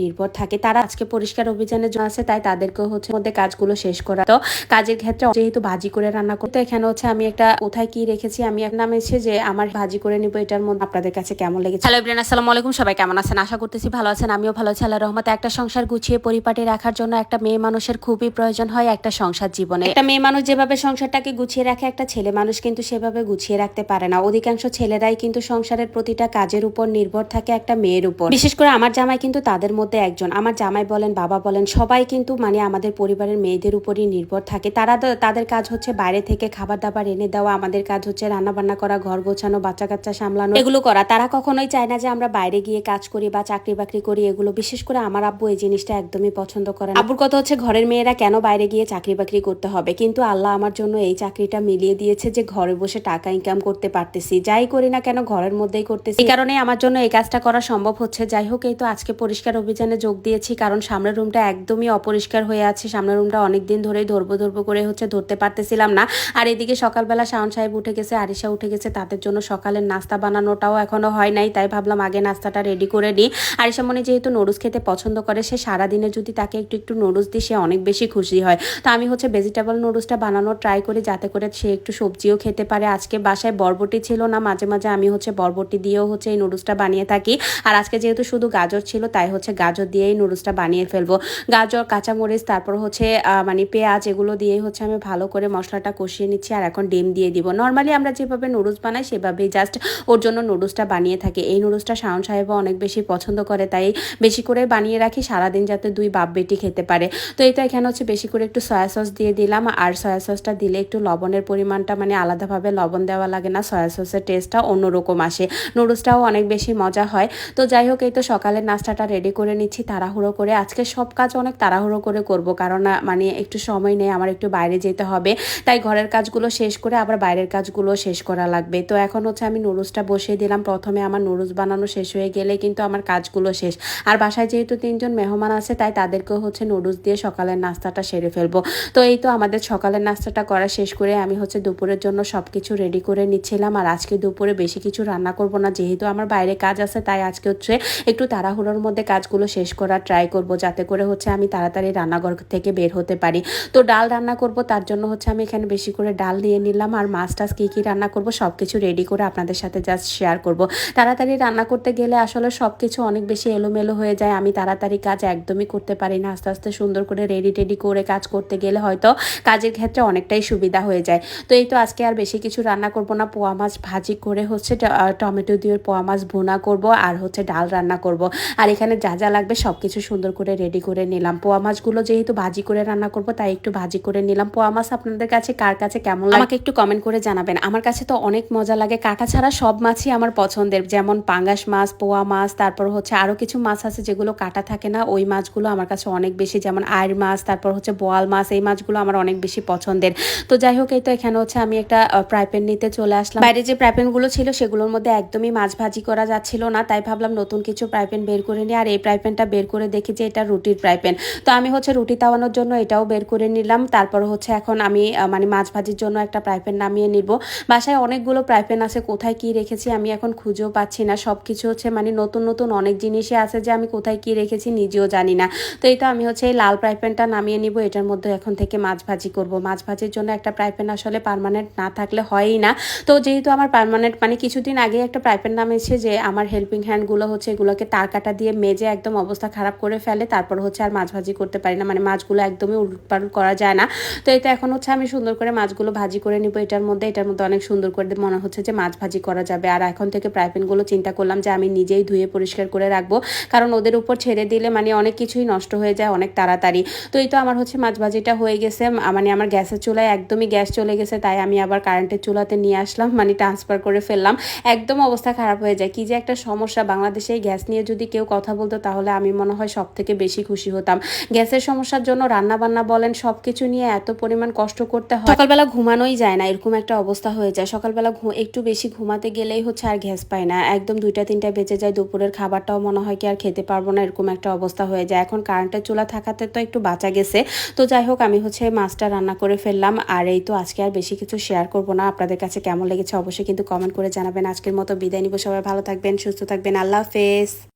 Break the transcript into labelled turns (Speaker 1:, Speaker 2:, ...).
Speaker 1: নির্ভর থাকে। তারা আজকে পরিষ্কার অভিযানের জন্য আছে, তাই তাদেরকে হচ্ছে মধ্যে কাজগুলো শেষ করা। তো কাজের ক্ষেত্রে যেহেতু ভাজি করে রান্না করতে, এখানে হচ্ছে আমি একটা কোথায় কি রেখেছি আমি এক নামেছি যে আমার ভাজি করে নিব। এটার মধ্যে আপনাদের কাছে কেমন লেগেছে? হ্যালো এভরিওয়ান, আসসালামু আলাইকুম। সবাই কেমন আছেন? আশা করতেছি ভালো আছেন। আমিও ভালো আছি আল্লাহর রহমতে। একটা সংসার গুছিয়ে পরিপাটি রাখার জন্য একটা মেয়ে মানুষের খুবই প্রয়োজন হয় একটা সংসার জীবনে। একটা মেয়ে মানুষ যেভাবে সংসারটাকে গুছিয়ে রাখে, একটা ছেলে মানুষ কিন্তু সেভাবে গুছিয়ে রাখতে পারে না। অধিকাংশ ছেলেরাই কিন্তু সংসারের প্রতিটা কাজের উপর নির্ভর থাকে একটা মেয়ের উপর। বিশেষ করে আমার জামাই কিন্তু তাদের মধ্যে একজন। আমার জামাই বলেন, বাবা বলেন, সবাই কিন্তু আমাদের পরিবারের মেয়েদের উপরই নির্ভর থাকে। তাদের কাজ হচ্ছে বাইরে থেকে খাবার দাবার এনে দেওয়া, আমাদের কাজ হচ্ছে রান্না বান্না করা, ঘর গোছানো, বাচ্চা কাচ্চা সামলানো, এগুলো করা। তারা কখনোই চায় না যে আমরা বাইরে গিয়ে কাজ করি বা চাকরি বাকরি করি। এগুলো বিশেষ করে আমার আব্বু এই জিনিসটা একদমই পছন্দ করে না। আব্বুর কথা হচ্ছে ঘরের মেয়েরা কেন বাইরে গিয়ে চাকরি বাকরি করতে হবে, কিন্তু আল্লাহ আমার জন্য এই চাকরিটা মিলিয়ে দিয়েছে যে ঘরে বসে টাকা ইনকাম করতে পারতেছি। যাই করি না কেন ঘরের মধ্যেই করতেছি। এই কারণে আমার জন্য এই কাজটা করা সম্ভব হচ্ছে। যাই হোক, এই তো আজকে পরিষ্কার অভিযানে যোগ দিয়েছি, কারণ সামনের রুমটা একদমই অপরিষ্কার হয়ে আছে। সামনের রুমটা অনেকদিন ধরেই ধরবো করে হচ্ছে ধরতে পারতেছিলাম না। আর এদিকে সকালবেলা শাওন সাহেব উঠে গেছে, আরিশা উঠে গেছে, তাদের জন্য সকালের নাস্তা বানানোটাও এখনো হয় নাই। তাই ভাবলাম আগে নাস্তাটা রেডি করে নিই। আরিশা মনে যেহেতু নুডলস খেতে পছন্দ করে, সে সারাদিনে যদি তাকে একটু একটু নুডলস দিই সে অনেক বেশি খুশি হয়। তো আমি হচ্ছে ভেজিটেবল নুডলসটা বানানোর ট্রাই করি, যাতে করে সে একটু সবজিও খেতে পারে। আজকে বাসায় বরবটি ছিল না, মাঝে মাঝে আমি হচ্ছে বরবটি দিয়েও হচ্ছে এই নুডলসটা বানিয়ে থাকি। আর আজকে যেহেতু শুধু গাজর ছিল, তাই হচ্ছে গাজর দিয়েই নুডলসটা বানিয়ে ফেলবো। গাজর, কাঁচামরিচ, তারপর হচ্ছে পেঁয়াজ, এগুলো দিয়েই হচ্ছে আমি ভালো করে মশলাটা কষিয়ে নিচ্ছি। আর এখন ডিম দিয়ে দিব। নর্মালি আমরা যেভাবে নুডলস বানাই সেভাবেই জাস্ট ওর জন্য নুডলসটা বানিয়ে থাকি। এই নুডলসটা শাওন সাহেবও অনেক বেশি পছন্দ করে, তাই বেশি করে বানিয়ে রাখি সারাদিন, যাতে দুই বাপ বেটি খেতে পারে। তো এই তো এখানে হচ্ছে বেশি করে একটু সয়া সস দিয়ে দিলাম। আর সয়া সসটা দিলে একটু লবণের পরিমাণটা আলাদাভাবে লবণ দেওয়া লাগে না, সয়া সসের টেস্টটা অন্যরকম আসে। নুডলসটাও অনেক বেশি মজা হয়। তো যাই হোক, এই তো সকালের নাস্তাটা রেডি করে নিচ্ছি তাড়াহুড়ো করে। আজকে সব কাজ অনেক তাড়াহুড়ো করে করব, কারণ একটু সময় নেই, আমার একটু বাইরে যেতে হবে। তাই ঘরের কাজগুলো শেষ করে আবার বাইরের কাজগুলো শেষ করা লাগবে। তো এখন হচ্ছে আমি নুডলসটা বসিয়ে দিলাম। প্রথমে আমার নুডলস বানানো শেষ হয়ে গেলে কিন্তু আমার কাজগুলো শেষ। আর বাসায় যেহেতু 3জন মেহমান আছে, তাই তাদেরকেও হচ্ছে নুডলস দিয়ে সকালের নাস্তাটা সেরে ফেলবো। তো এই তো আমাদের সকালের নাস্তাটা করা শেষ করে আমি হচ্ছে দুপুরের জন্য সবকিছু রেডি করে নিচ্ছিলাম। আর আজকে দুপুরে বেশি কিছু রান্না করব না, যেহেতু আমার বাইরে কাজ আছে। তাই আজকে হচ্ছে একটু তাড়াহুড়োর মধ্যে কাজগুলো শেষ করার ট্রাই করব, যাতে করে হচ্ছে আমি তাড়াতাড়ি রান্নাঘর থেকে বের হতে পারি। তো ডাল রান্না করব, তার জন্য হচ্ছে আমি এখানে বেশি করে ডাল নিয়ে নিলাম। আর মাছ টাছ কী রান্না করব সবকিছু রেডি করে আপনাদের সাথে জাস্ট শেয়ার করব। তাড়াতাড়ি রান্না করতে গেলে আসলে সবকিছু অনেক বেশি এলোমেলো হয়ে যায়। আমি তাড়াতাড়ি কাজ একদমই করতে পারি না। আস্তে আস্তে সুন্দর করে রেডি করে কাজ করতে গেলে হয়তো কাজের ক্ষেত্রে অনেকটাই সুবিধা হয়ে যায়। তো এই তো আজকে আর বেশি কিছু রান্না করব না। পোয়া মাছ ভাজি করে হচ্ছে টমেটো দিয়ে পোয়া মাছ ভুনা করব, আর হচ্ছে ডাল রান্না করব। আর এখানে যা যা লাগবে সবকিছু সুন্দর করে রেডি করে নিলাম। পোয়া মাছগুলো যেহেতু ভাজি করে রান্না করব, তাই একটু ভাজি করে নিলাম। পোয়া মাছ আপনাদের কাছে কার কাছে কেমন লাগে আমাকে একটু কমেন্ট করে জানাবেন। আমার কাছে তো অনেক মজা লাগে। কাঁটা ছাড়া সব মাছই আমার পছন্দের, যেমন পাঙ্গাস মাছ, পোয়া মাছ, তারপর হচ্ছে আরো কিছু মাছ আছে যেগুলো কাটা থাকে না, ওই মাছগুলো আমার কাছে অনেক বেশি, যেমন আইর মাছ, তারপর হচ্ছে বোয়াল মাছ, এই মাছগুলো আমার অনেক বেশি পছন্দের। তো যাই হোক, এই তো এখানে হচ্ছে আমি একটা ফ্রাই প্যান নিতে চলে আসলাম। বাইরে যে ফ্রাই প্যানগুলো ছিল সেগুলোর মধ্যে একদমই মাছ ভাজি করা যাচ্ছিল না, তাই ভাবলাম নতুন কিছু ফ্রাই প্যান বের করে নিই। আর এই ফ্রাই প্যানটা বের করে দেখি যে এটা রুটির ফ্রাই প্যান। তো আমি হচ্ছে রুটি তাওয়ানোর জন্য এটাও বের করে নিলাম। তারপর হচ্ছে এখন আমি মাছ ভাজির জন্য একটা ফ্রাই প্যান নামিয়ে নিব। বাসায় অনেকগুলো ফ্রাই প্যান আছে, কোথায় কি রেখেছি আমি এখন খুঁজেও পাচ্ছি না। সব কিছু হচ্ছে নতুন নতুন অনেক জিনিসই আছে যে আমি কোথায় কি রেখেছি নিজেও জানি না। তো এই তো আমি হচ্ছে এই লাল ফ্রাই প্যানটা নামিয়ে নিব। এটার মধ্যে এখন থেকে মাছ ভাজি করব। মাছ ভাজির জন্য একটা ফ্রাই প্যান আসলে পার্মানেন্ট না থাকলে হয়ই না। তো যেহেতু আমার পার্মানেন্ট কিছুদিন আগে একটা ফ্রাই প্যান নামিয়েছে, যে আমার হেল্পিং হ্যান্ডগুলো হচ্ছে এগুলোকে তার কাটা দিয়ে মেজে একদম অবস্থা খারাপ করে ফেলে, তারপর হচ্ছে আর মাছ ভাজি করতে পারি না, মাছগুলো একদমই উলটপালট করা যায় না। তো এটা এখন হচ্ছে আমি সুন্দর করে মাছগুলো ভাজি করে নিব। এটার মধ্যে অনেক সুন্দর করে মনে হচ্ছে যে মাছ ভাজি করা যাবে। আর এখন থেকে ফ্রাই প্যানগুলো চিন্তা করলাম যে আমি নিজেই ধুয়ে পরিষ্কার করে রাখবো, কারণ ওদের উপর ছেড়ে দিলে অনেক কিছুই নষ্ট হয়ে যায় অনেক তাড়াতাড়ি। তো এই তো আমার হচ্ছে মাছ ভাজিটা হয়ে গেছে। আমার গ্যাসের চুলায় একদমই গ্যাস চলে গেছে, তাই আমি আবার কারেন্টের চুলাতে নিয়ে আসলাম, ট্রান্সফার করে ফেললাম। একদম অবস্থা খারাপ হয়ে যায়। কি যে একটা সমস্যা, বাংলাদেশে এই গ্যাস নিয়ে যদি কেউ কথা বলতো তাহলে আমি মনে হয় সব থেকে বেশি খুশি হতাম। গ্যাসের সমস্যার জন্য রান্না বান্না বলেন সবকিছু নিয়ে এত পরিমাণ কষ্ট করতে হয়, সকালবেলা ঘুমানোই যায় না, এরকম একটা অবস্থা হয়ে যায়। সকালবেলা একটু বেশি ঘুমাতে গেলেই হচ্ছে আর গ্যাস পায় না, একদম 2টা-3টা বেজে যায়। দুপুরের খাবারটাও মনে হয় কি আর খেতে পারবো না, এরকম একটা অবস্থা হয়ে যায়। এখন কারেন্টের চুলা থাকাতে তো একটু বাঁচা গেছে। তো যাই হোক, আমি হচ্ছে মাছটা রান্না করে ফেললাম। আর এই তো আজকে আর বেশি কিছু শেয়ার করবো না। আপনাদের কাছে কেমন লেগেছে অবশ্যই কিন্তু কমেন্ট করে জানাবেন। আজকের মতো বিদায় নিব। সবাই ভালো থাকবেন, সুস্থ থাকবেন। আল্লাহ হাফেজ।